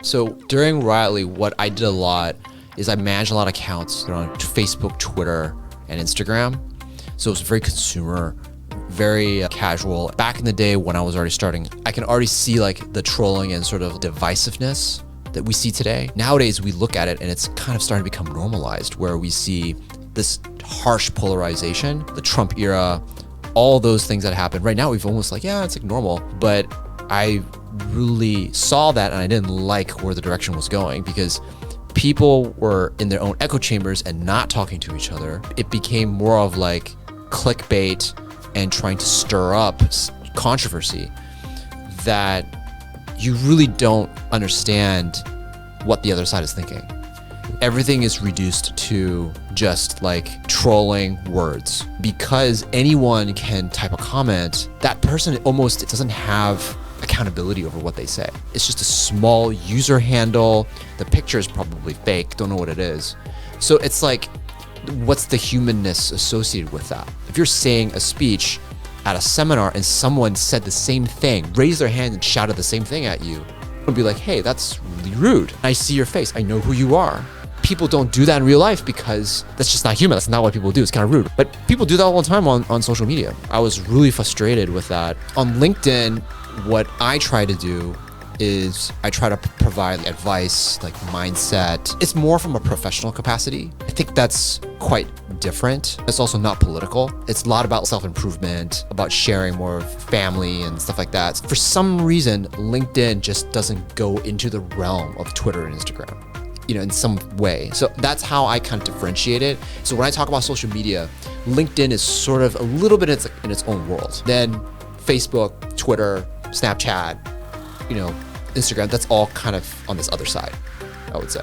So during Riley, what I did a lot is I managed a lot of accounts on Facebook, Twitter, and Instagram. So it was very consumer, very casual. Back in the day when I was already starting, I can already see like the trolling and sort of divisiveness that we see today. Nowadays, we look at it and it's kind of starting to become normalized, where we see this harsh polarization, the Trump era, all those things that happened. Right now, we've almost like, yeah, it's like normal. But I really saw that and I didn't like where the direction was going, because people were in their own echo chambers and not talking to each other. It became more of like clickbait and trying to stir up controversy that you really don't understand what the other side is thinking. Everything is reduced to just like trolling words. Because anyone can type a comment, that person almost doesn't have accountability over what they say. It's just a small user handle. The picture is probably fake, don't know what it is. So it's like, what's the humanness associated with that? If you're saying a speech at a seminar and someone said the same thing, raised their hand and shouted the same thing at you, would be like, hey, that's really rude. I see your face, I know who you are. People don't do that in real life because that's just not human. That's not what people do. It's kind of rude. But people do that all the time on social media. I was really frustrated with that. On LinkedIn, what I try to do is I try to provide advice, like mindset. It's more from a professional capacity. I think that's quite different. It's also not political. It's a lot about self-improvement, about sharing more family and stuff like that. For some reason, LinkedIn just doesn't go into the realm of Twitter and Instagram, in some way. So that's how I kind of differentiate it. So when I talk about social media, LinkedIn is sort of a little bit in its own world. Then Facebook, Twitter, Snapchat, Instagram, that's all kind of on this other side, I would say.